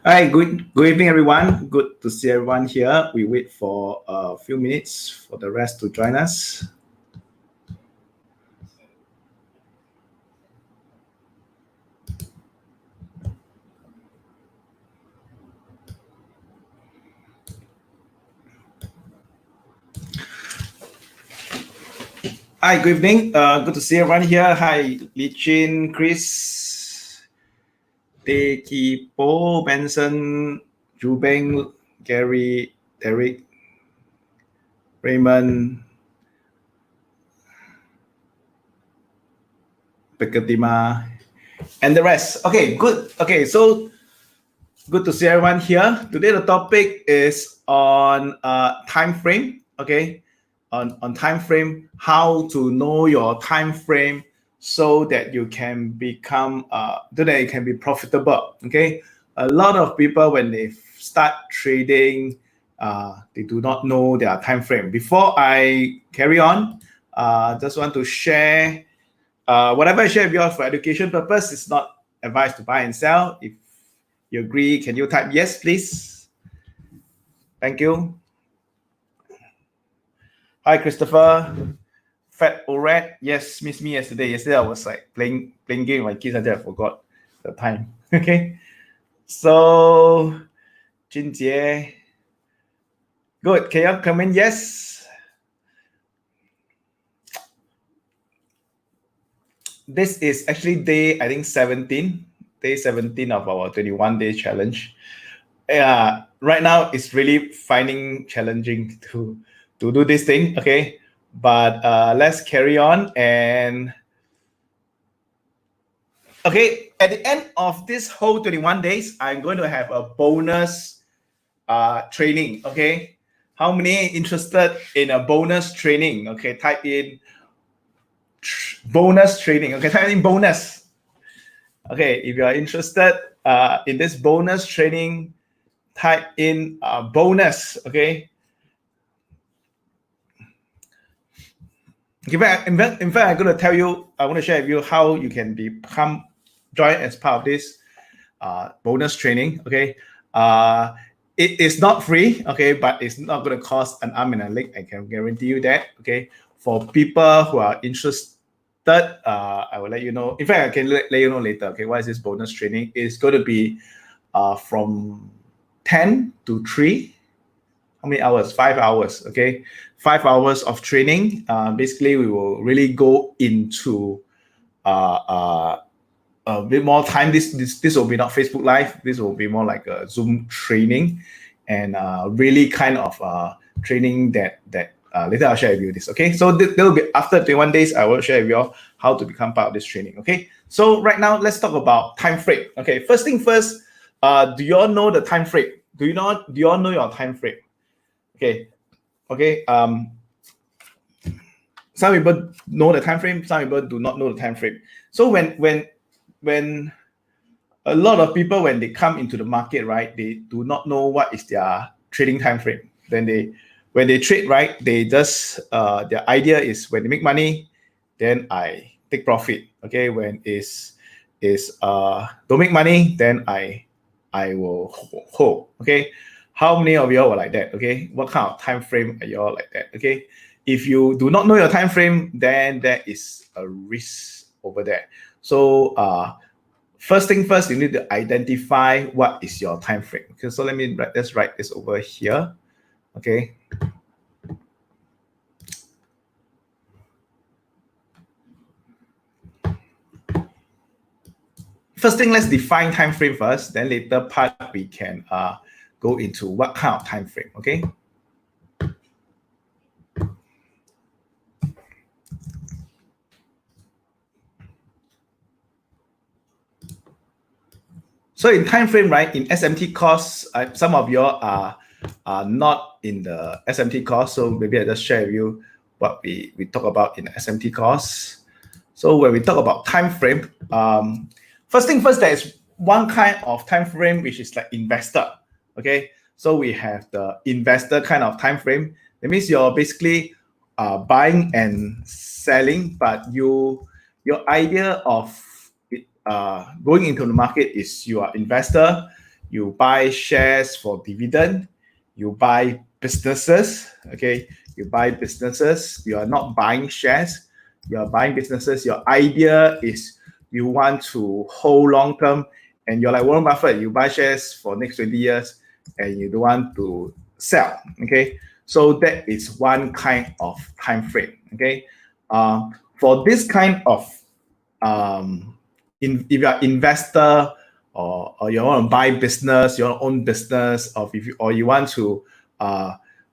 Hi, good evening, everyone. Good to see everyone here. We wait for a few minutes for the rest to join us. Hi, good evening. Good to see everyone here. Hi, Li Chin, Chris, Teh Ki Po, Benson, Ju Beng, Gary, Derek, Raymond, Pekatima, and the rest. Okay, good. Okay, so good to see everyone here. Today the topic is on time frame. Okay, on time frame, how to know your time frame so that you can become so that it can be profitable. Okay, a lot of people when they start trading, they do not know their time frame. Before I carry on, just want to share whatever I share with you for education purpose. It's not advice to buy and sell. If you agree, can you type yes, please? Thank you. Hi, Christopher. Fat Orat. Yes, missed me yesterday. Yesterday I was like playing game with my kids until I forgot the time. Okay. So Jinjie. Good. Can you comment yes? This is actually day, I think 17. Day 17 of our 21-day challenge. Right now it's really finding challenging to do this thing. Okay. But let's carry on. And okay, at the end of this whole 21 days, I'm going to have a bonus training. Okay, how many interested in a bonus training? Okay, type in bonus training. Okay, type in bonus. Okay, if you are interested in this bonus training, type in bonus. Okay. In fact, I'm going to tell you, I want to share with you how you can join as part of this bonus training. Okay. It is not free. Okay. But it's not going to cost an arm and a leg. I can guarantee you that. Okay. For people who are interested, I will let you know. In fact, I can let you know later. Okay. What is this bonus training? It's going to be from 10 to 3. How many hours? 5 hours. Okay, 5 hours of training. Basically, we will really go into a bit more time. This will be not Facebook Live. This will be more like a Zoom training, and really kind of training that later I'll share with you this. Okay, so there will be after 21 days. I will share with you how to become part of this training. Okay, so right now let's talk about time frame. Okay, first thing first. Do you all know the time frame? Do you all know your time frame? Okay. Some people know the time frame. Some people do not know the time frame. So when a lot of people, when they come into the market, right, they do not know what is their trading time frame. Then when they trade, right, they just their idea is when they make money, then I take profit. Okay, when don't make money, then I will hold. Okay. How many of y'all were like that? Okay, what kind of time frame are y'all like that? Okay, if you do not know your time frame, then there is a risk over there. So first thing first, you need to identify what is your time frame. Okay, so let's write this over here. Okay. First thing, let's define time frame first. Then later part we can go into what kind of time frame. Okay. So in time frame, right, in SMT course, some of you are not in the SMT course, so maybe I just share with you what we talk about in the SMT course. So when we talk about time frame, first thing first, there is one kind of time frame which is like investor. Okay, so we have the investor kind of time frame. That means you're basically buying and selling, but your idea of going into the market is you are investor. you buy shares for dividend, you buy businesses, okay? You buy businesses, you are not buying shares, you are buying businesses. Your idea is you want to hold long term, and you're like Warren Buffett, you buy shares for next 20 years and you don't want to sell, okay? So that is one kind of time frame, okay? For this kind of, if you're an investor, or you want to buy business, you want to own business, or you want to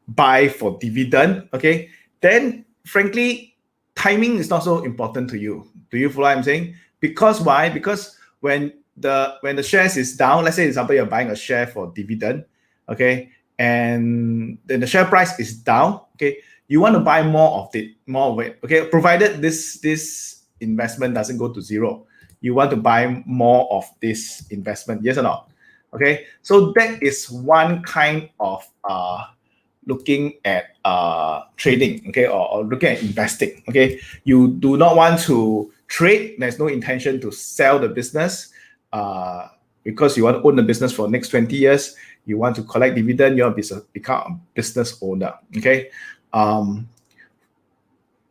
buy for dividend, okay, then frankly, timing is not so important to you. Do you follow what I'm saying? Because why? Because when the shares is down, let's say for example you're buying a share for dividend, okay, and then the share price is down, okay, you want to buy more of it, okay, provided this investment doesn't go to zero. You want to buy more of this investment, yes or no? Okay, so that is one kind of looking at trading, okay, or looking at investing, okay. You do not want to trade. There's no intention to sell the business because you want to own the business for the next 20 years. You want to collect dividend. You want to become a business owner, okay.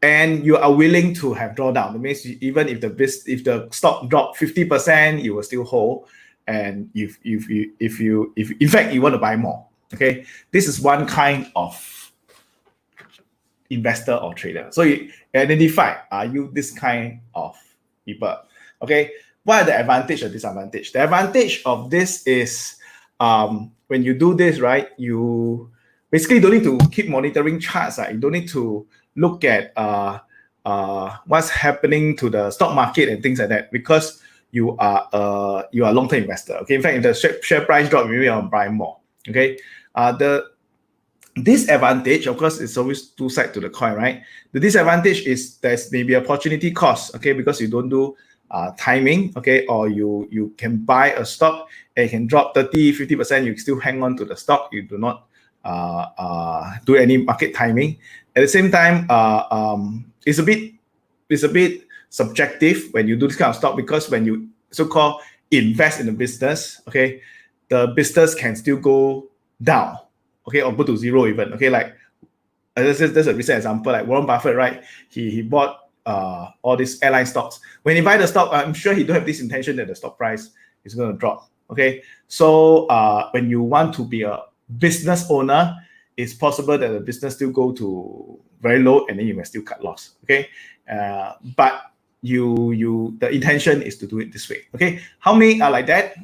And you are willing to have drawdown. That means even if the stock drop 50%, you will still hold. And if in fact you want to buy more, okay, this is one kind of investor or trader. So you identify, are you this kind of people? Okay, what are the advantage or disadvantage? The advantage of this is when you do this, right, you basically don't need to keep monitoring charts. You don't need to look at what's happening to the stock market and things like that, because you are a long-term investor. Okay, in fact, if the share price drop, maybe I'll buy more. Okay, the disadvantage, of course, it's always two sides to the coin, right? The disadvantage is there's maybe opportunity cost, okay, because you don't do timing, okay, or you can buy a stock and it can drop 30-50%, you still hang on to the stock, you do not do any market timing. At the same time, it's a bit subjective when you do this kind of stock, because when you so-called invest in the business, okay, the business can still go down, okay, or go to zero even, okay. Like there's a recent example, like Warren Buffett, right? He bought all these airline stocks. When he buy the stock, I'm sure he don't have this intention that the stock price is going to drop, okay. So when you want to be a business owner, it's possible that the business still go to very low and then you may still cut loss, okay. But the intention is to do it this way, okay. How many are like that?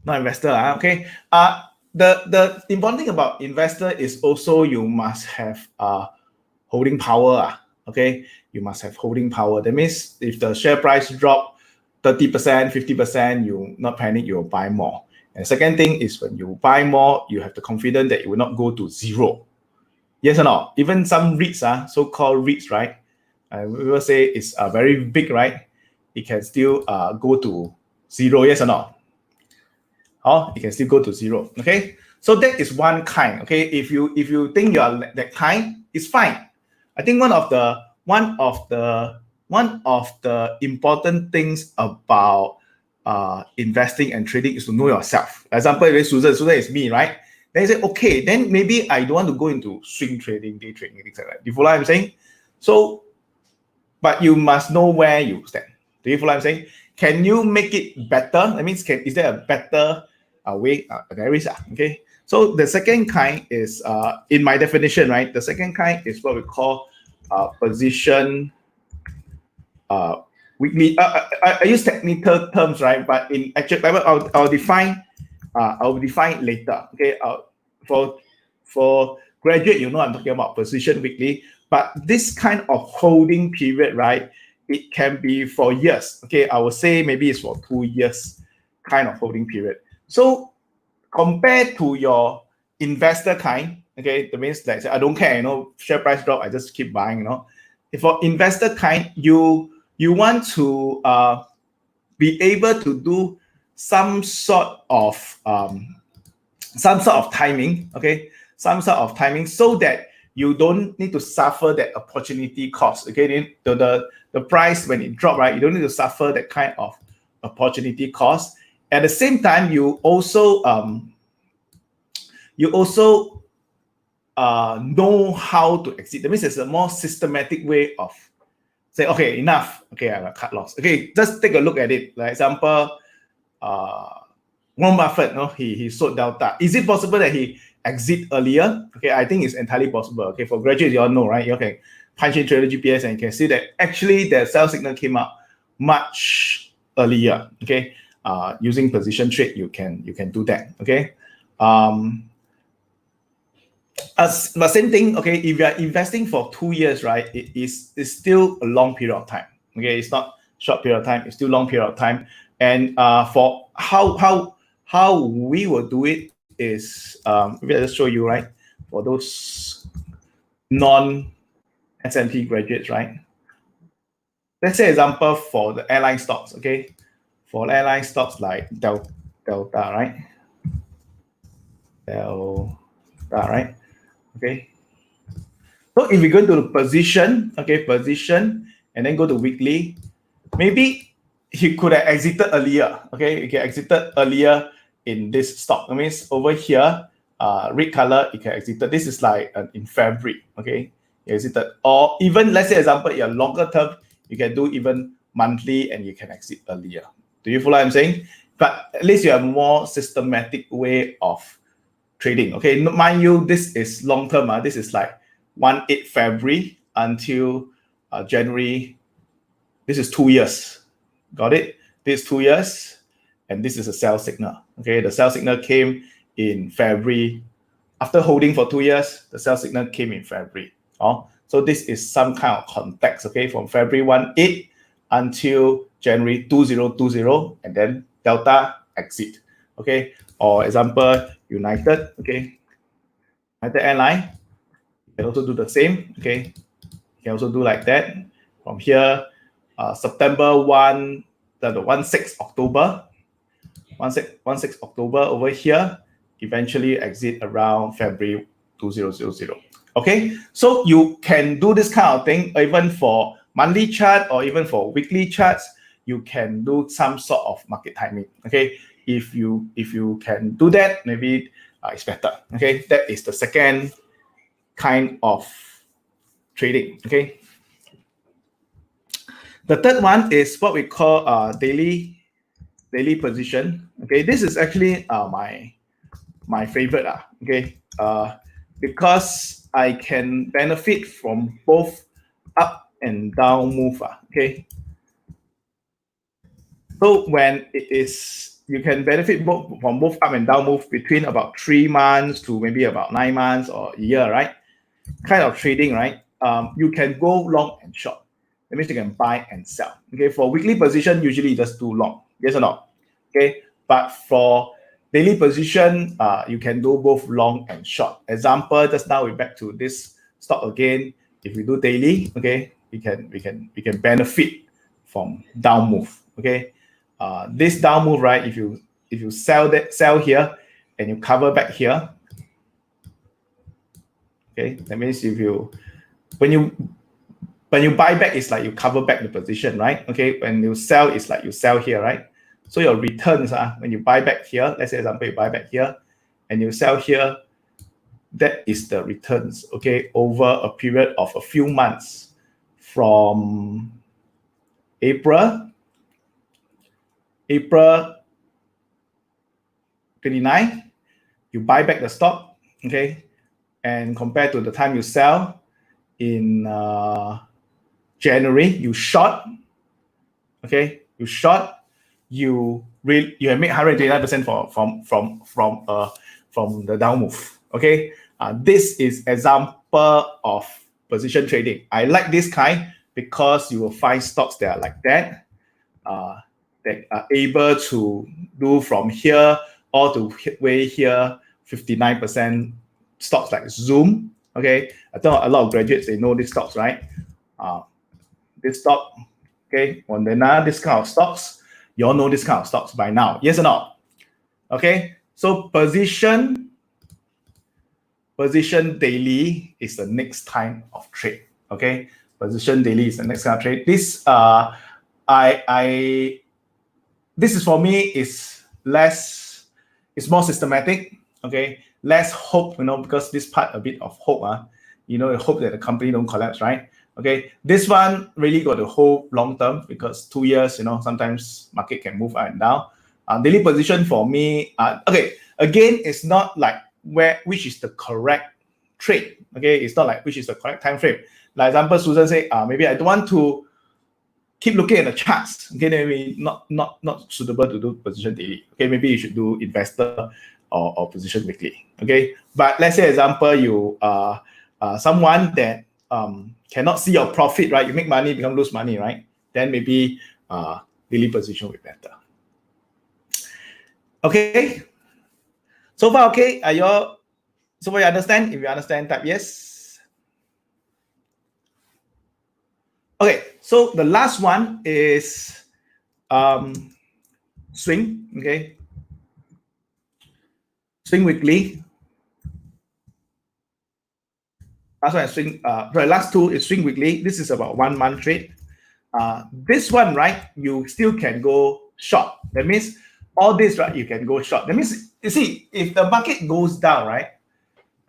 Not investor, okay. The important thing about investor is also you must have holding power, okay. You must have holding power. That means if the share price drop 30%, 50%, you not panic, you'll buy more. And second thing is when you buy more, you have the confidence that it will not go to zero. Yes or no? Even some REITs, so-called REITs, right? We will say it's very big, right? It can still go to zero, yes or no? Oh, it can still go to zero, okay? So that is one kind, okay? If you think you are that kind, it's fine. I think one of the important things about investing and trading is to know yourself. For example, if Susan is me, right? Then you say, okay, then maybe I don't want to go into swing trading, day trading, things like that. Do you follow what I'm saying? So, but you must know where you stand. Do you follow what I'm saying? Can you make it better? That means, is there a better way? There is, okay. So the second kind is, in my definition, right? The second kind is what we call position weekly. I use technical terms, right? But in actual level, I'll define later. Okay. For graduate, you know, I'm talking about position weekly. But this kind of holding period, right? It can be for years. Okay, I would say maybe it's for 2 years kind of holding period. So compared to your investor kind, okay, that means like I don't care, you know, share price drop, I just keep buying, you know. If for investor kind, you want to be able to do some sort of timing, okay, some sort of timing, so that you don't need to suffer that opportunity cost. Okay, the price when it drop, right, you don't need to suffer that kind of opportunity cost. At the same time, you also know how to exit. That means it's a more systematic way of say, okay, enough. Okay, I got cut loss. Okay, just take a look at it. Like example, Warren Buffett, no, he sold Delta. Is it possible that he exit earlier? Okay, I think it's entirely possible. Okay, for graduates, you all know, right? You can punch in trader GPS and you can see that actually the sell signal came out much earlier. Okay, using position trade, you can do that. Okay, but same thing. Okay, if you are investing for 2 years, right, it's still a long period of time. Okay, it's not short period of time. It's still long period of time. And for how we will do it is maybe I'll just show you, right, for those non S&P graduates, right? Let's say example for the airline stocks. Okay, for airline stocks like Delta, right? Delta, right? Okay. So if we go to the position, okay, position, and then go to weekly, maybe he could have exited earlier. Okay, he can exited earlier in this stock. That means over here, red color, you can exited. This is like in February. Okay, you exited, or even let's say example, your longer term, you can do even monthly and you can exit earlier. Do you follow what I'm saying? But at least you have more systematic way of trading. Okay, mind you, this is long term. This is like 1/8 February until January. This is 2 years. Got it? This is 2 years, and this is a sell signal. Okay, the sell signal came in February. After holding for 2 years, the sell signal came in February. So this is some kind of context. Okay, from February 1/8 until January 2020, and then Delta exit. Okay, or example, United. Okay, United Airline, you can also do the same. Okay, you can also do like that. From here, September 1, the 16 October, 16 October over here, eventually exit around February 2000. Okay, so you can do this kind of thing even for monthly chart or even for weekly charts. You can do some sort of market timing. Okay, if you can do that, maybe it's better. Okay, that is the second kind of trading. Okay, the third one is what we call daily position. Okay, this is actually my favorite. Okay, because I can benefit from both up and down move. Okay, so when it is, you can benefit from both up and down move between about 3 months to maybe about 9 months or a year, right? Kind of trading, right? You can go long and short. That means you can buy and sell. Okay, for weekly position, usually just do long. Yes or no? Okay, but for daily position, you can do both long and short. Example, just now we back to this stock again. If we do daily, okay, we can benefit from down move. Okay, this down move, right? If you sell here and you cover back here, okay, that means when you buy back, it's like you cover back the position, right? Okay, when you sell, it's like you sell here, right? So your returns when you buy back here, let's say example, you buy back here and you sell here, that is the returns, okay, over a period of a few months from April 29, you buy back the stock, okay, and compared to the time you sell in January, you short, okay, you short, you have made 129% from the down move. Okay, this is example of position trading. I like this kind because you will find stocks that are like that, that are able to do from here all the way here 59%. Stocks like Zoom. Okay, I thought a lot of graduates, they know these stocks, right? This stock, okay, on the this kind of stocks, you all know this kind of stocks by now. Yes or no? Okay, so position daily is the next kind of trade. Okay, position daily is the next kind of trade. This this is for me is less, it's more systematic, okay, less hope, because this part a bit of hope, hope that the company don't collapse, right? Okay, this one really got to hold long term, because 2 years, sometimes market can move up and down. Daily position for me, okay, again, it's not like which is the correct trade, okay, it's not like which is the correct time frame. Like example, Susan say, maybe I don't want to keep looking at the charts, okay, maybe not suitable to do position daily, okay, maybe you should do investor or position weekly, okay. But let's say example, you are someone that cannot see your profit, right? You make money, become lose money, right? Then maybe daily position will be better. Okay, so far okay? So far you understand? If you understand, type yes. Okay, so the last one is swing, okay? Swing weekly. Last one is swing, the last two is swing weekly. This is about 1 month trade. This one, right, you still can go short. That means all this, right, you can go short. That means, you see, if the market goes down, right,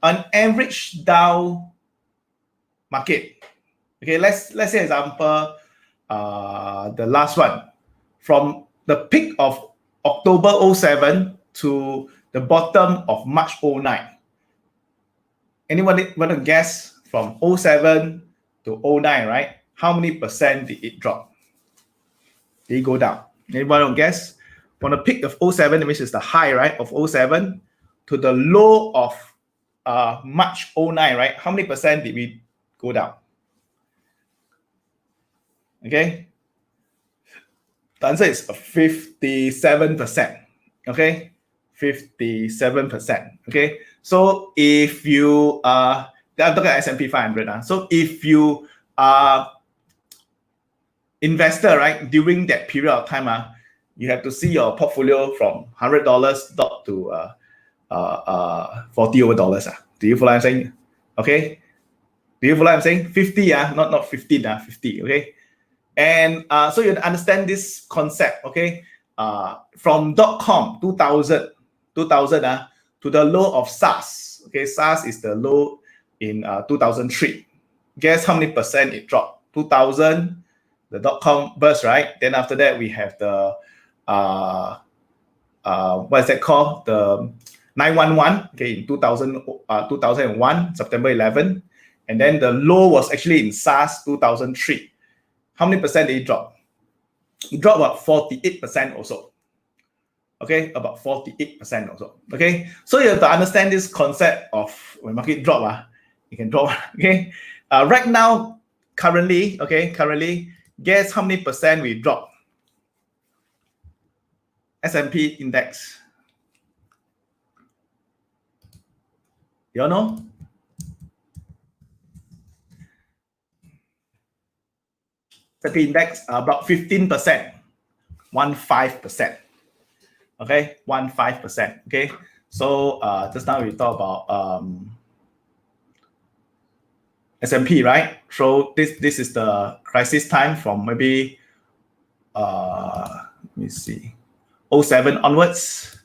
an average down market, okay, let's say example, the last one, from the peak of October 07 to the bottom of March 09. Anyone want to guess from 07 to 09, right? How many percent did it drop? Did it go down? Anyone want to guess? From the peak of 07, that means it's the high, right, of 07 to the low of March 09, right? How many percent did we go down? Okay. The answer is 57%. Okay. 57%. Okay. So if you I'm talking about S&P 500. So if you are investor, right, during that period of time, you have to see your portfolio from $100 drop to $40 over. Do you follow what I'm saying? Okay. Do you follow what I'm saying? 50, not 15, 50. Okay. And so you understand this concept, okay? From .com 2000 to the low of SARS. Okay, SARS is the low in 2003. Guess how many percent it dropped? 2000, the .com burst, right? Then after that we have the what is that called? The 911. Okay, in 2001, September 11, and then the low was actually in SARS 2003. How many percent did it drop? It dropped about 48% also. Okay, about 48% also. Okay, so you have to understand this concept of when market drop, you can drop. Okay, right now, currently, guess how many percent we drop? S&P index. You all know? S&P index about 15%, 15%. Okay, 15%. Okay, so just now we talk about S&P, right? So this is the crisis time from maybe let me see, 07 onwards.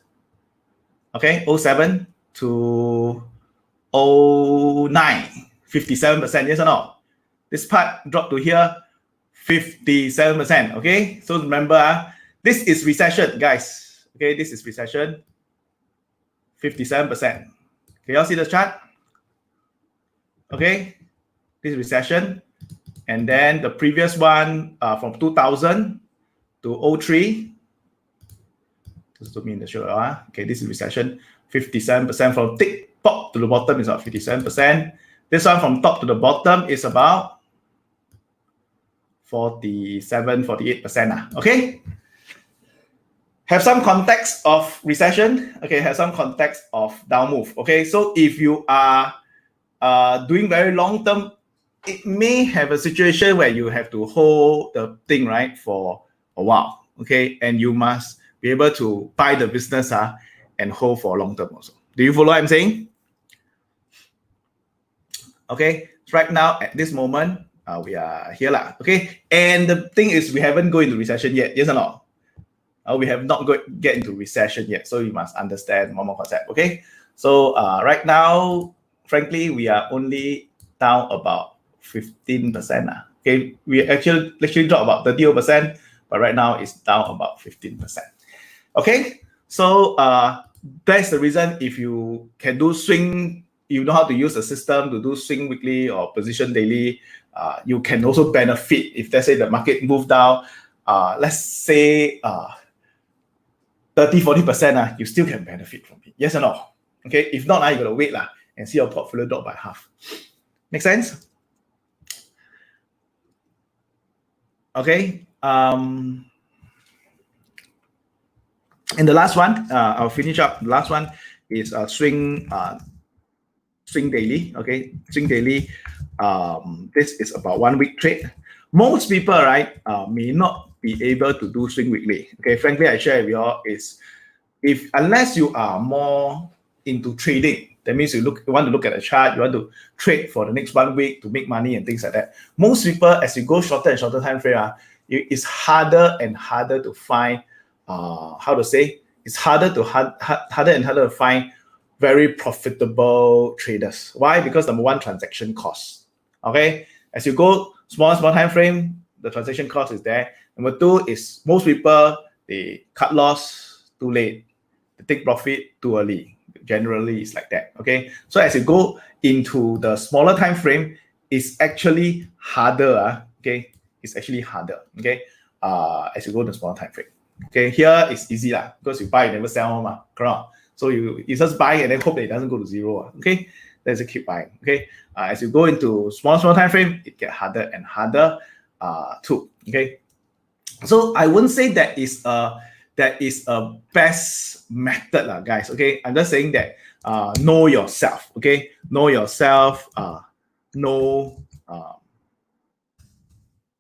Okay, 07 to 09, 57%. Yes or no? This part dropped to here, 57%. Okay, so remember, this is recession, guys. Okay, this is recession, 57%. Can you all see the chart? Okay, this is recession, and then the previous one from 2000 to 03. Just to me in the show. Okay, this is recession, 57%. From top to the bottom is about 57%. This one from top to the bottom is about 47, 48%. Okay. Have some context of recession. Okay, have some context of down move. Okay, so if you are doing very long term, it may have a situation where you have to hold the thing, right, for a while. Okay, and you must be able to buy the business and hold for long term also. Do you follow what I'm saying? Okay, so right now at this moment we are here. Okay, and the thing is we haven't gone into recession yet. Yes or no? We have not get into recession yet, so you must understand one more concept. Okay, so right now, frankly, we are only down about 15%. Okay, we actually dropped about 30%, but right now it's down about 15%. Okay, so that's the reason if you can do swing, you know how to use the system to do swing weekly or position daily, you can also benefit if let's say the market move down, let's say 30-40%, you still can benefit from it. Yes or no? Okay, if not, you gotta wait and see your portfolio drop by half. Make sense? Okay. And the last one, I'll finish up. The last one is swing daily. Okay, swing daily. This is about 1 week trade. Most people, right, may not be able to do swing weekly. Okay, frankly, I share with you all is unless you are more into trading, that means you want to look at a chart, you want to trade for the next 1 week to make money and things like that. Most people, as you go shorter and shorter time frame, it's harder and harder to find. It's harder and harder to find very profitable traders. Why? Because number one, transaction costs. Okay, as you go small time frame, the transaction cost is there. Number two is most people, they cut loss too late, they take profit too early. Generally, it's like that. Okay, so as you go into the smaller time frame, it's actually harder. Okay, it's actually harder. Okay, as you go to the smaller time frame. Okay, here it's easy because you buy, you never sell, correct? So you just buy and then hope that it doesn't go to zero. Okay, let's just keep buying. Okay, as you go into small time frame, it gets harder and harder too. Okay, so I wouldn't say that is a best method, guys. Okay, I'm just saying that know yourself. Okay, know yourself.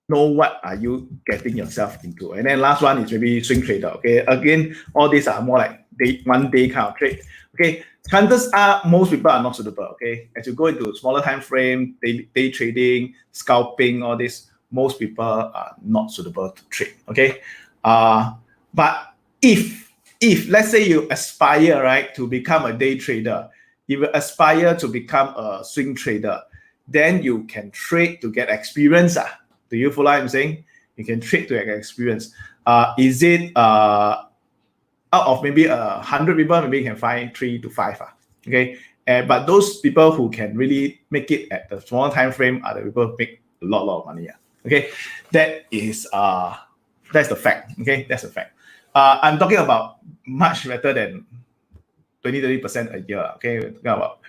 Know what are you getting yourself into. And then last one is maybe swing trader. Okay, again, all these are more like one day kind of trade. Okay, chances are most people are not suitable. Okay, as you go into smaller time frame, day trading, scalping, all this, most people are not suitable to trade. Okay, but if let's say you aspire, right, to become a day trader, you aspire to become a swing trader, then you can trade to get experience. Do you follow what I'm saying? You can trade to get experience. Is it out of maybe 100 people, maybe you can find 3 to 5. Okay, but those people who can really make it at the small time frame are the people who make a lot of money. Okay, that is that's the fact. Okay, that's the fact. I'm talking about much better than 20-30% a year. Okay, we're talking about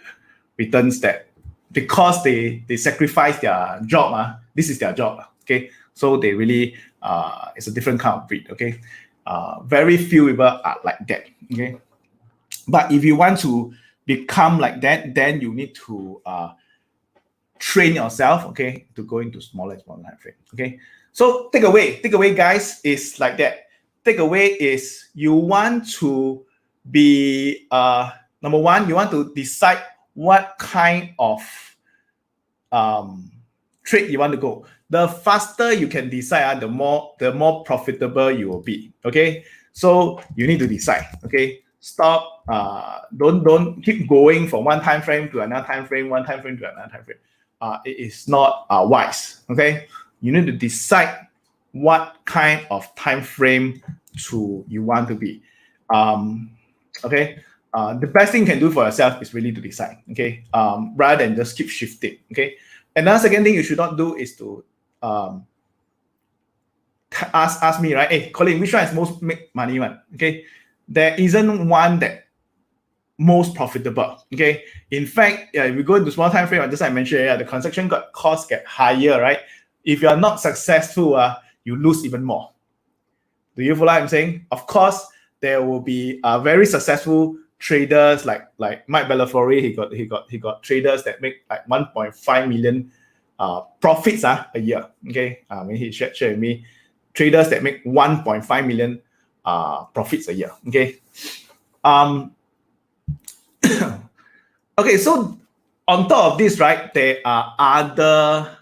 returns that because they sacrifice their job. This is their job. Okay, so they really it's a different kind of breed. Okay, very few people are like that. Okay, but if you want to become like that, then you need to train yourself. Okay, to go into smaller time frame. Okay, so takeaway, guys, is like that. Takeaway is you want to be number one, you want to decide what kind of trade you want to go. The faster you can decide, the more profitable you will be. Okay, so you need to decide. Okay, stop. Don't keep going from one time frame to another time frame, one time frame to another time frame. It is not wise. Okay, you need to decide what kind of time frame you want to be. Okay. The best thing you can do for yourself is really to decide. Okay, rather than just keep shifting. Okay. Another second thing you should not do is to ask me, right? Hey, Collin, which one is most make money one? Okay, there isn't one that most profitable. Okay, in fact, if we go into small time frame, just I mentioned, the transaction costs get higher, right? If you are not successful, you lose even more. Do you follow what I'm saying? Of course, there will be very successful traders like Mike Bellafiore. He got traders that make like 1.5 million profits a year. Okay, when he shared with me, traders that make 1.5 million profits a year. Okay, okay. So on top of this, right, there are other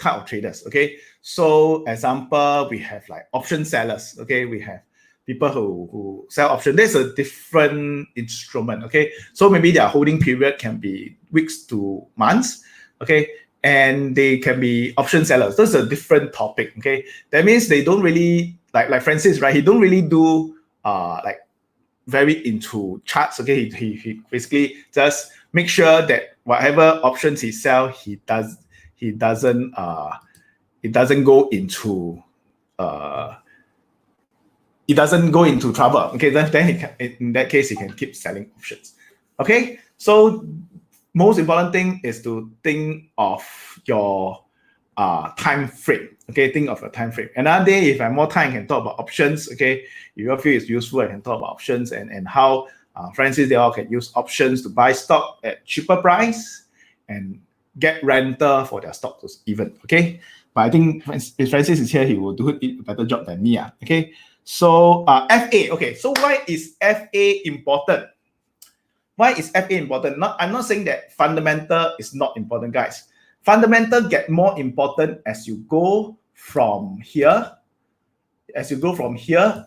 kind of traders. Okay, so example, we have like option sellers. Okay, we have people who sell option. There's a different instrument. Okay, so maybe their holding period can be weeks to months. Okay, and they can be option sellers. That's a different topic. Okay, that means they don't really like Francis, right? He don't really do like very into charts. Okay, he basically just make sure that whatever options he sell, he doesn't go into it doesn't go into trouble. Okay, then he can, in that case, he can keep selling options. Okay, so most important thing is to think of your time frame. Okay, think of a time frame. Another day, if I have more time, I can talk about options. Okay, if you feel it's useful, I can talk about options and how Francis, they all can use options to buy stock at cheaper price and get rental for their stocks even. Okay, but I think if Francis is here, he will do a better job than me. Okay, so FA. Okay, so why is FA important? Why is FA important? I'm not saying that fundamental is not important, guys. Fundamental get more important as you go from here. As you go from here.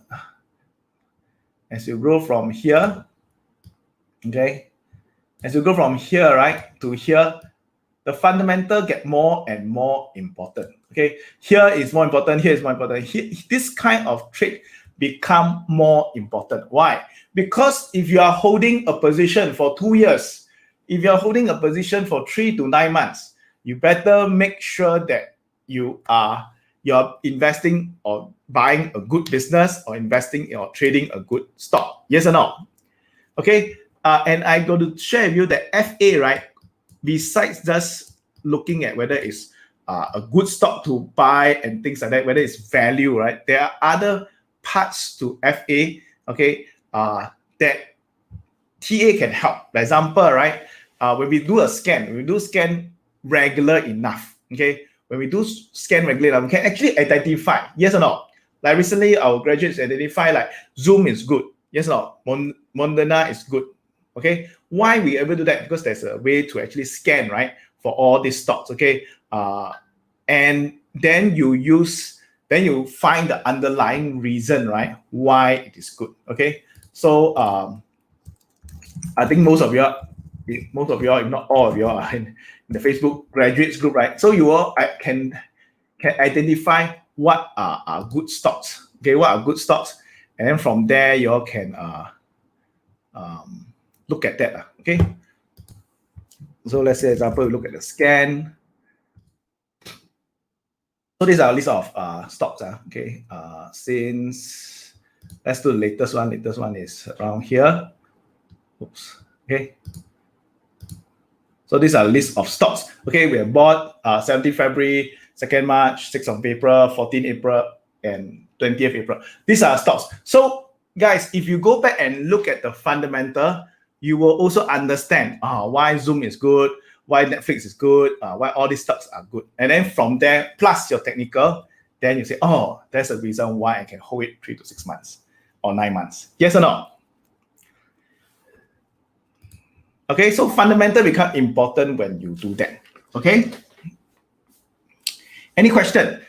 Okay. As you go from here, right, to here, the fundamental get more and more important. Okay. Here is more important. Here is more important. Here, this kind of trade become more important. Why? Because if you are holding a position for 2 years, if you are holding a position for 3 to 9 months, you better make sure that you're investing or buying a good business or investing or trading a good stock. Yes or no? Okay. And I go to share with you that FA, right? Besides just looking at whether it's a good stock to buy and things like that, whether it's value, right? There are other parts to FA, okay, that TA can help. For example, right? When we do a scan, regular enough, okay? When we do scan regular enough, we can actually identify, yes or no? Like recently, our graduates identify like Zoom is good, yes or no? Moderna is good, okay? Why we able to do that? Because there's a way to actually scan, right, for all these stocks, okay? And then you find the underlying reason, right, why it is good, okay? So I think most of you, if not all of you, are in the Facebook graduates group, right? So you all can identify what are good stocks, okay? What are good stocks, and then from there you all can look at that, okay? So let's say, example, we look at the scan. So these are a list of stocks, okay? Since let's do the latest one. Latest one is around here. Oops. Okay. So these are a list of stocks. Okay, we have bought 17th February, 2nd March, 6th of April, 14th April, and 20th April. These are stocks. So guys, if you go back and look at the fundamental, you will also understand why Zoom is good, why Netflix is good, why all these stocks are good. And then from there, plus your technical, then you say, oh, there's a reason why I can hold it 3 to 6 months or 9 months. Yes or no? Okay, so fundamental become important when you do that. Okay. Any question?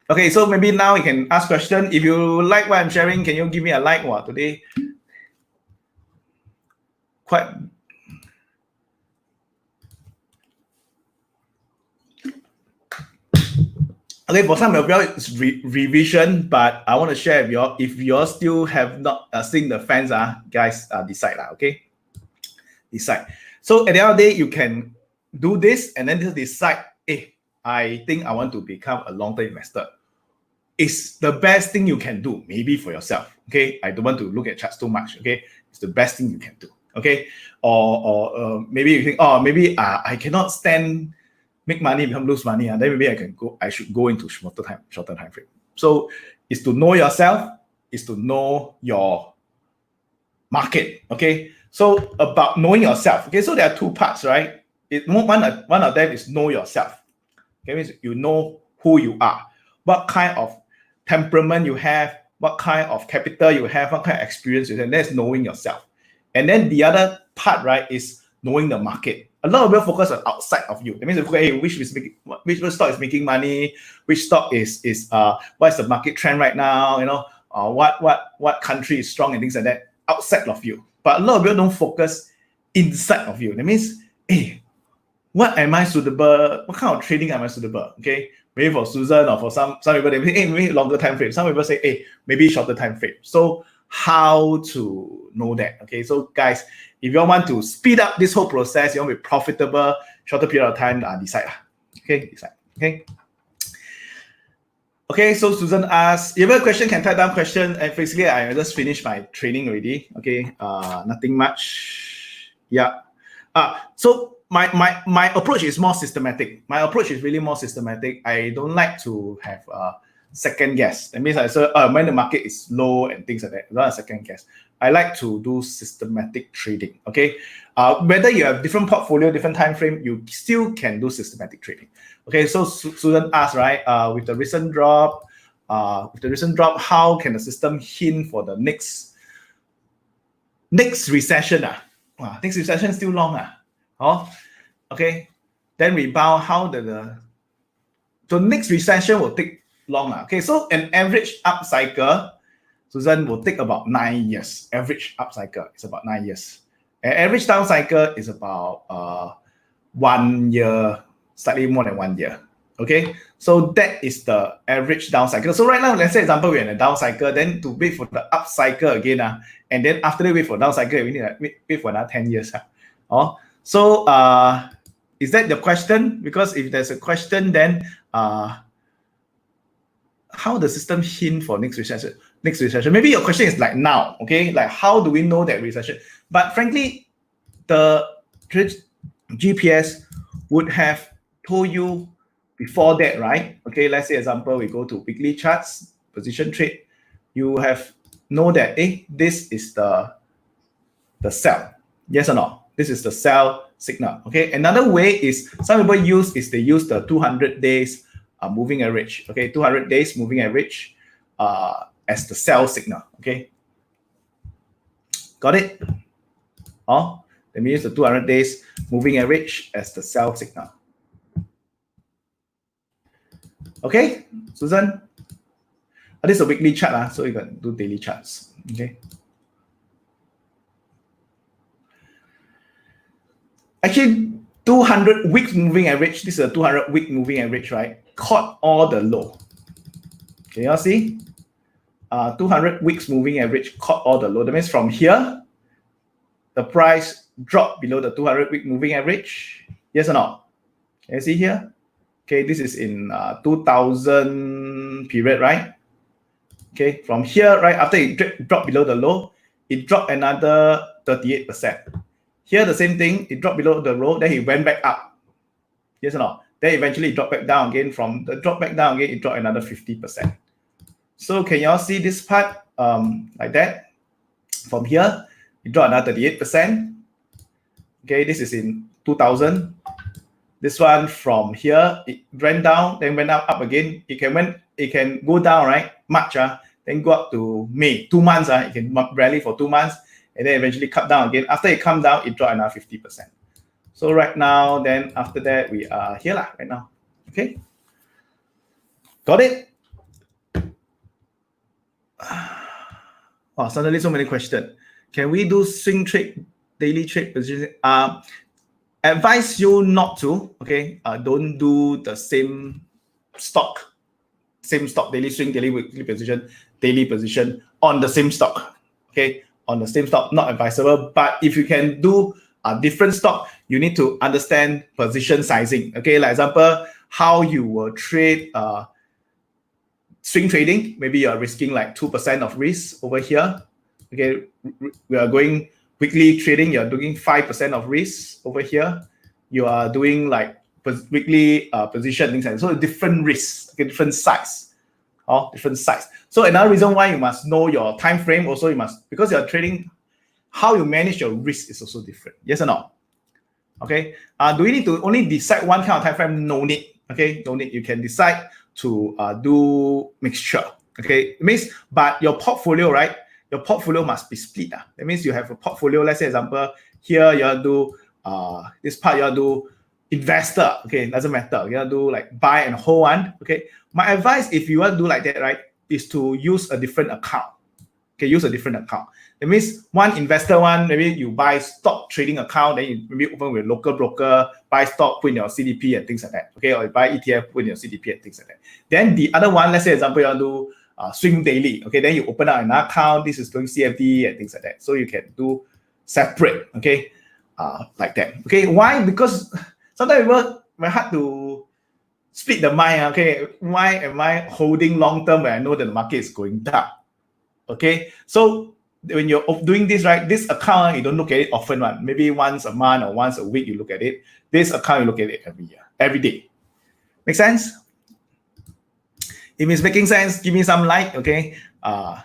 Okay, so maybe now you can ask question. If you like what I'm sharing, can you give me a like? Wow, today quite. Okay, for some of you it's revision, but I want to share with you. If you still have not seen the fans, guys, decide okay. Decide. So at the end of the day, you can do this and then just decide, hey, I think I want to become a long-term investor. It's the best thing you can do, maybe for yourself. Okay, I don't want to look at charts too much. Okay, it's the best thing you can do. Okay, or maybe you think, oh, maybe I cannot stand make money, become lose money, and then maybe I should go into shorter time frame. So it's to know yourself, is to know your market. Okay, so about knowing yourself. Okay, so there are two parts, right? One of them is know yourself. Okay, means you know who you are, what kind of temperament you have, what kind of capital you have, what kind of experience you have. That's knowing yourself. And then the other part, right, is knowing the market. A lot of people focus on outside of you. That means, hey, which stock is making money, which stock is what's the market trend right now, you know, what country is strong and things like that, outside of you. But a lot of people don't focus inside of you. That means, hey, what am I suitable? What kind of trading am I suitable? Okay, maybe for Susan or for some people, they say, hey, maybe longer time frame. Some people say, hey, maybe shorter time frame. So how to know that? Okay, so guys, if you want to speed up this whole process, you want to be profitable, shorter period of time, decide. Okay, decide. Okay. Okay, so Susan asks, if you have a question, can type down question. And basically, I just finished my training already. Okay, nothing much. Yeah. So my approach is more systematic. My approach is really more systematic. I don't like to have second guess. That means I say when the market is low and things like that, not a second guess. I like to do systematic trading. Okay, whether you have different portfolio, different time frame, you still can do systematic trading. Okay, so Susan asked, right, with the recent drop, how can the system hint for the next recession? Next recession still long. Okay, then rebound. How the next recession will take long. Okay, so an average up cycle, Susan, will take about 9 years. Average up cycle is about 9 years. An average down cycle is about 1 year, slightly more than 1 year. Okay, so that is the average down cycle. So right now, let's say example, we're in a down cycle, then to wait for the up cycle again, and then after they wait for down cycle, we need to wait for another 10 years. So is that the question? Because if there's a question, then how the system hint for next recession? Maybe your question is like now, okay? Like how do we know that recession? But frankly, the GPS would have told you before that, right? Okay, let's say example, we go to weekly charts, position trade. You have know that this is the sell. Yes or no? This is the sell signal. Okay. Another way is some people use the 200 days moving average. Okay, 200 days moving average as the sell signal. Okay, got it? Let me use the 200 days moving average as the sell signal. Okay, Susan. This is a weekly chart, so you can do daily charts. Okay. Actually, 200 weeks moving average. This is a 200 week moving average, right? Caught all the low. Can you all see? 200 weeks moving average caught all the low. That means from here, the price dropped below the 200 week moving average. Yes or no? Can you see here? Okay, this is in 2000 period, right? Okay, from here, right, after it dropped below the low, it dropped another 38%. Here, the same thing, it dropped below the low, then it went back up. Yes or no? Then eventually it dropped back down again. From the drop back down again, it dropped another 50%. So can y'all see this part like that? From here, it dropped another 38%. Okay, this is in 2000. This one from here, it went down, then went up again. It can go down, right? March, then go up to May. 2 months, it can rally for 2 months, and then eventually cut down again. After it come down, it dropped another 50%. So right now, then after that, we are here right now. Okay, got it? Oh, suddenly so many questions. Can we do swing trade, daily trade position? Advise you not to. Okay, don't do the same stock, daily swing, daily weekly position, daily position on the same stock. Okay, on the same stock, not advisable. But if you can do a different stock, you need to understand position sizing. Okay, like example, how you will trade swing trading. Maybe you're risking like 2% of risk over here. Okay, we are going weekly trading. You're doing 5% of risk over here. You are doing like weekly position things like that. So different risks, okay, different size. Different size. So another reason why you must know your time frame. Also, you must, because you're trading, how you manage your risk is also different. Yes or no? Okay. Do we need to only decide one kind of time frame? No need. Okay, no need. You can decide to do mixture. Okay, it means, but your portfolio, right? Your portfolio must be split. That means you have a portfolio. Let's say example here, you do this part you do investor, okay, doesn't matter. You do like buy and hold one, okay. My advice, if you want to do like that, right, is to use a different account. Okay, use a different account. That means one investor one, maybe you buy stock trading account, then you maybe open with local broker, buy stock, put in your CDP and things like that. Okay, or you buy ETF, put in your CDP and things like that. Then the other one, let's say example, you want to do swing daily. Okay, then you open up an account. This is doing CFD and things like that. So you can do separate. Okay, like that. Okay, why? Because sometimes it's very hard to split the mind. Okay, why am I holding long term when I know that the market is going down? Okay, so when you're doing this, right, this account, you don't look at it often, right? Maybe once a month or once a week you look at it. This account, you look at it every year, every day. Make sense? If it's making sense, give me some like, okay? Can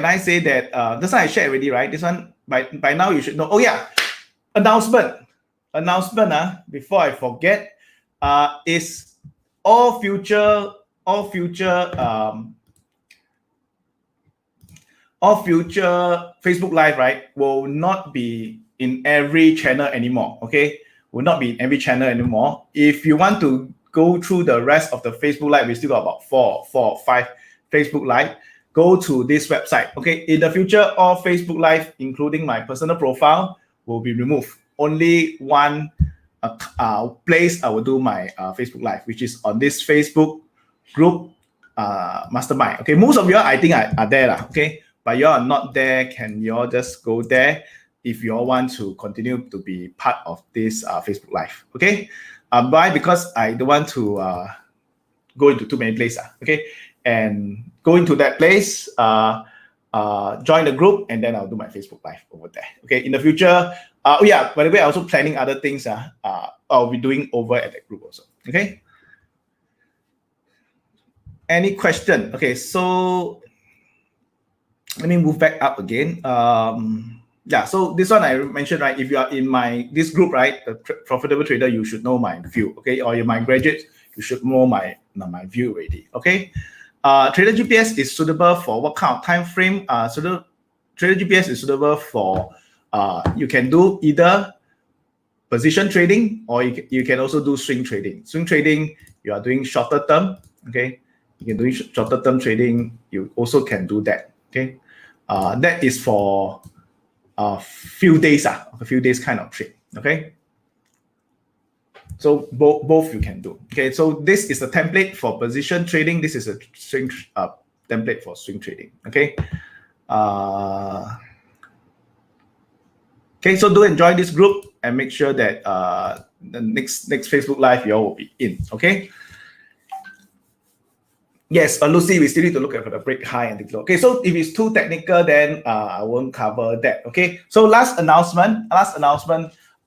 I say that this one I shared already, right? This one, by now you should know. Oh yeah, announcement, before I forget, is all future Facebook Live, right, will not be in every channel anymore. Okay, will not be in every channel anymore. If you want to go through the rest of the Facebook Live, we still got about four or five Facebook Live. Go to this website. Okay, in the future, all Facebook Live, including my personal profile, will be removed. Only one place I will do my Facebook Live, which is on this Facebook group mastermind. Okay, most of you I think are there lah. Okay, but you are not there. Can you all just go there if you all want to continue to be part of this Facebook Live? Okay, why? Because I don't want to go into too many places. Okay, and go into that place, join the group, and then I'll do my Facebook Live over there. Okay, in the future. Oh yeah, by the way, I'm also planning other things. I'll be doing over at that group also. Okay. Any question? Okay, so let me move back up again. Yeah, so this one I mentioned, right? If you are in this group, right, the Profitable Trader, you should know my view. Okay, or you're my graduate, you should know my view already. Okay. Trader GPS is suitable for what kind of time frame? Trader GPS is suitable for you can do either position trading or you can also do swing trading. Swing trading, you are doing shorter term. Okay, you can do shorter term trading. You also can do that. Okay, that is for a few days kind of trade. Okay. So both you can do. Okay, so this is a template for position trading. This is a swing template for swing trading. Okay. Okay, so do enjoy this group and make sure that the next Facebook Live you all will be in. Okay. Yes, Lucy, we still need to look at the break high and the low. Okay, so if it's too technical, then I won't cover that. Okay, so last announcement.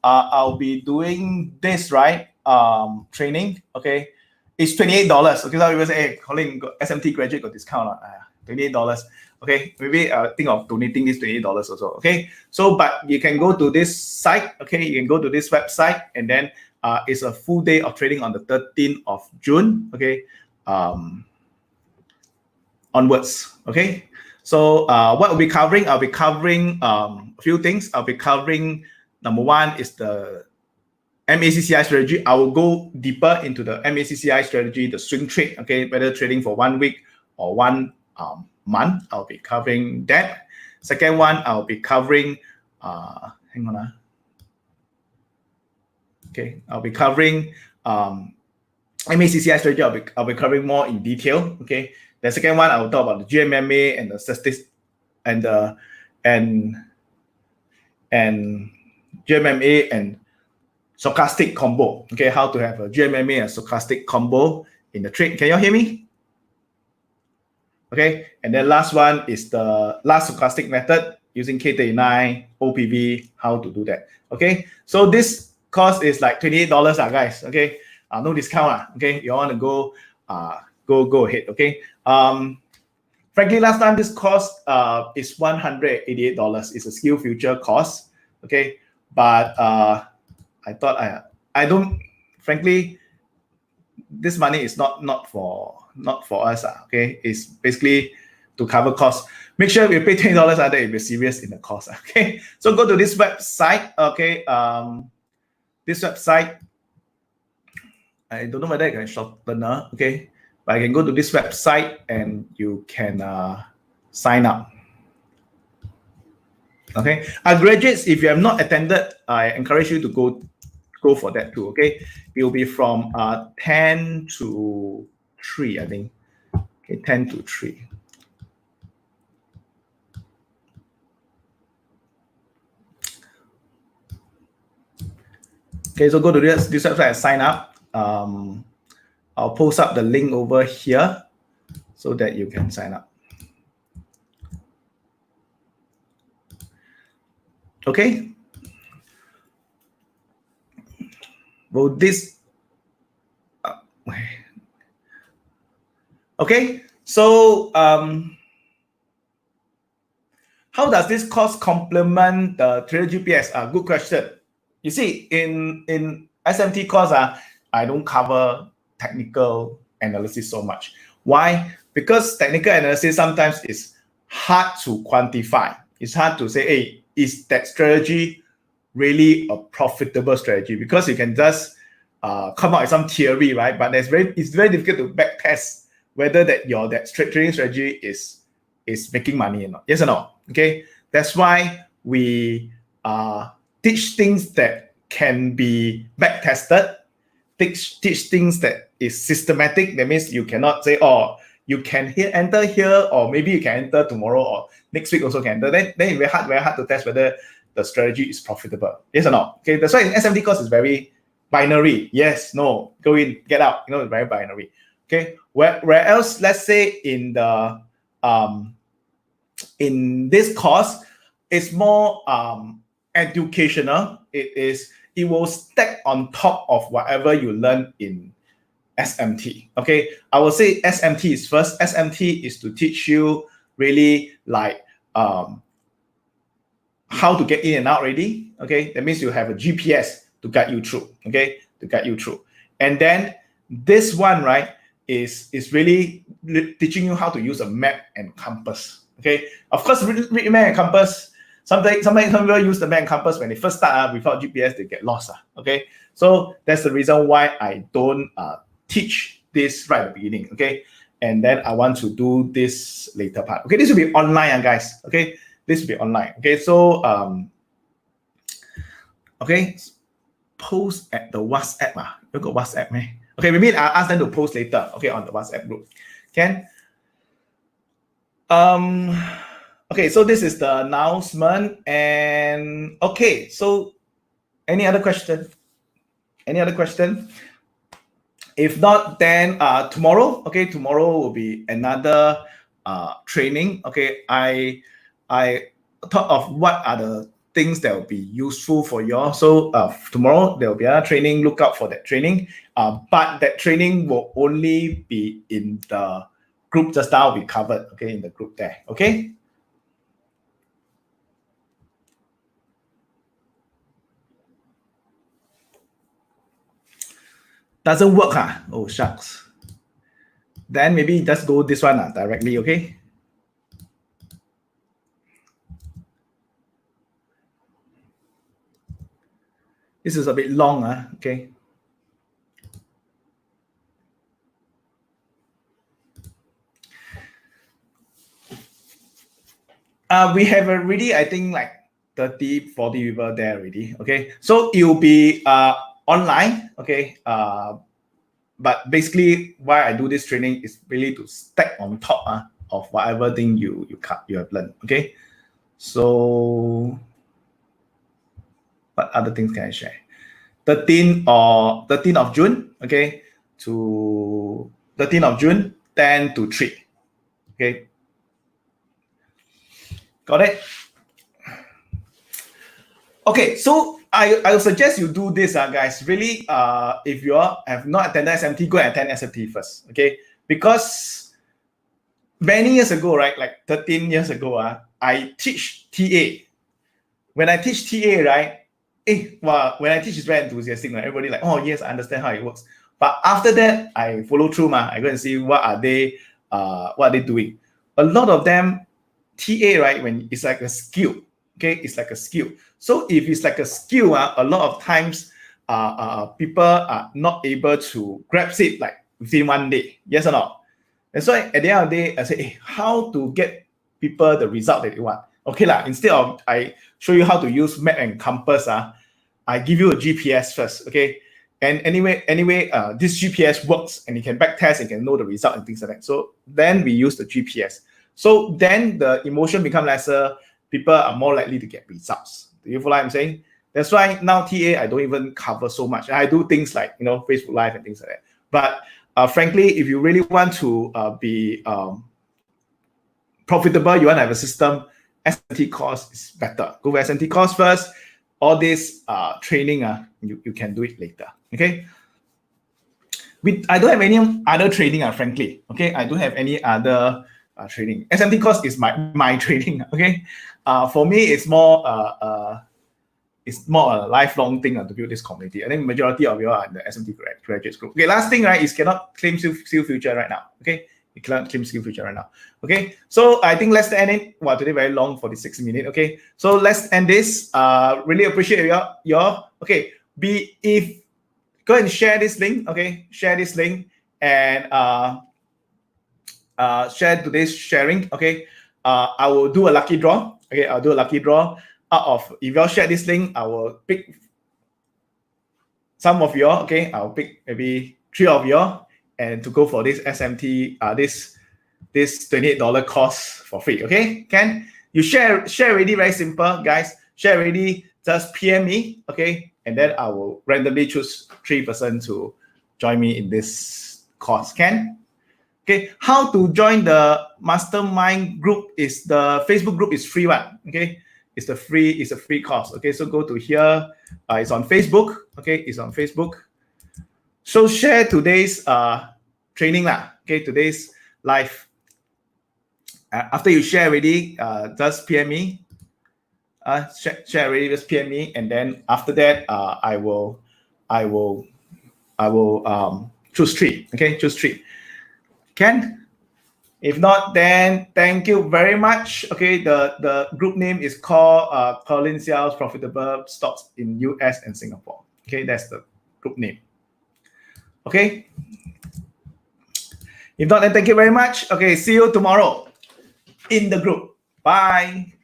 I'll be doing this, right? Training. Okay, it's $28. Okay, so you will say, hey, Collin, SMT graduate got discount. $28. Okay, maybe think of donating this $28 also. Okay, so but you can go to this site. Okay, you can go to this website, and then it's a full day of trading on the 13th of June. Okay, onwards. Okay, so what we'll be covering? I'll be covering a few things. I'll be covering. Number one is the MA CCI strategy. I will go deeper into the MA CCI strategy, the swing trade. Okay, whether trading for 1 week or 1 month. I'll be covering that. Second one, I'll be covering. Hang on. Okay, I'll be covering MA CCI strategy. I'll be covering more in detail. Okay. The second one, I will talk about the GMMA and the statistics and GMMA and stochastic combo. Okay, how to have a GMMA and stochastic combo in the trade. Can you hear me? Okay, and then last one is the last stochastic method using K39, OPV, how to do that. Okay, so this cost is like $28, guys. Okay, no discount. Okay, you want to go ahead. Okay, frankly, last time this cost is $188. It's a skill future cost. Okay, but I thought I don't. Frankly, this money is not for us. Okay, it's basically to cover costs. make sure you pay $20 other if you're serious in the course. Okay, so go to this website. Okay, this website, I don't know whether I can shorten, okay, but I can go to this website and you can sign up. Okay, graduates, if you have not attended, I encourage you to go for that too. Okay, it will be from 10 to 3, I think. Okay, 10 to 3. Okay, so go to this website and sign up. I'll post up the link over here so that you can sign up. Okay. Well, this. Okay. So, how does this course complement the trader GPS? Good question. You see, in SMT course, I don't cover technical analysis so much. Why? Because technical analysis sometimes is hard to quantify. It's hard to say, hey, is that strategy really a profitable strategy? Because you can just come out with some theory, right? But it's very difficult to back test whether that trading strategy is making money or not. Yes or no? Okay, that's why we teach things that can be back tested. Teach things that is systematic. That means you cannot say, oh, you can enter here, or maybe you can enter tomorrow or next week also can enter. Then it's very hard to test whether the strategy is profitable. Yes or no? Okay, that's why in SMT course is very binary. Yes, no, go in, get out. You know, it's very binary. Okay, where else? Let's say in the in this course, it's more educational. It will stack on top of whatever you learn in SMT. Okay, I will say SMT is first. SMT is to teach you really like how to get in and out already. Okay, that means you have a GPS to guide you through. Okay, to guide you through. And then this one, right, is really teaching you how to use a map and compass. Okay, of course, read map and compass. Sometimes people use the map and compass when they first start without GPS, they get lost. Okay, so that's the reason why I don't teach this right at the beginning. Okay, and then I want to do this later part. Okay, this will be online, guys. Okay, this will be online. Okay, so okay, post at the WhatsApp. You got WhatsApp, man. Okay, maybe I'll ask them to post later. Okay, on the WhatsApp group. Can okay, so this is the announcement, and okay, so any other question? Any other question? If not, then tomorrow, okay, tomorrow will be another training. Okay, I thought of what are the things that will be useful for you all. So tomorrow there will be another training. Look out for that training. But that training will only be in the group just now we covered. Okay, in the group there. Okay. Doesn't work, huh? Oh, shucks. Then maybe just go this one directly, okay? This is a bit long, okay? We have already, I think, like 30, 40 people there already, okay? So it will be online, okay? But basically, why I do this training is really to stack on top of whatever thing you have learned. Okay, so what other things can I share? 13th of June, okay, to 13th of June, 10 to 3. Okay, got it? Okay, so I suggest you do this, guys. Really, if you have not attended SMT, go and attend SMT first, okay? Because many years ago, right, like 13 years ago, I teach TA. When I teach TA, right, when I teach, it's very enthusiastic. Right? Everybody like, oh yes, I understand how it works. But after that, I follow through. I go and see what are they doing. A lot of them TA, right, when it's like a skill, okay, it's like a skill. So if it's like a skill, a lot of times people are not able to grasp it like within 1 day, yes or no? And so at the end of the day, I say, hey, how to get people the result that they want? Okay lah, instead of I show you how to use map and compass, I give you a GPS first, okay? And anyway, this GPS works and you can back test and can know the result and things like that. So then we use the GPS. So then the emotion become lesser. People are more likely to get results. Do you follow what I'm saying? That's why now TA, I don't even cover so much. I do things like, you know, Facebook Live and things like that. But frankly, if you really want to be profitable, you want to have a system, SMT course is better. Go for SMT course first. All this training, you can do it later. Okay. I don't have any other training, frankly. Okay, I don't have any other training. SMT course is my training. Okay, for me, it's more a lifelong thing to build this community. I think majority of you are in the SMT graduates group. Okay, last thing, right, is cannot claim skill future right now. Okay, you cannot claim skill future right now. Okay, so I think let's end it. Wow, today very long, 46 minutes. Okay, so let's end this. Really appreciate your okay. If go and share this link. Okay, share this link and share today's sharing. Okay, I will do a lucky draw. Okay, I'll do a lucky draw. Out of, if you all share this link, I will pick some of you. Okay, I'll pick maybe 3 of you and to go for this SMT this $28 course for free. Okay, can you share already? Very simple, guys. Share already. Just PM me. Okay, and then I will randomly choose 3 person to join me in this course. Can? Okay, how to join the mastermind group is the Facebook group is free one. Okay. It's a free course. Okay, so go to here. It's on Facebook. Okay, it's on Facebook. So share today's training lah. Okay, today's live. After you share already, just PM me. Share already, just PM me, and then after that, I will choose 3. Okay, choose 3. Can? If not, then thank you very much. Okay, the group name is called CollinSeow Profitable Stocks in US and Singapore. Okay, that's the group name. Okay. If not, then thank you very much. Okay, see you tomorrow in the group. Bye.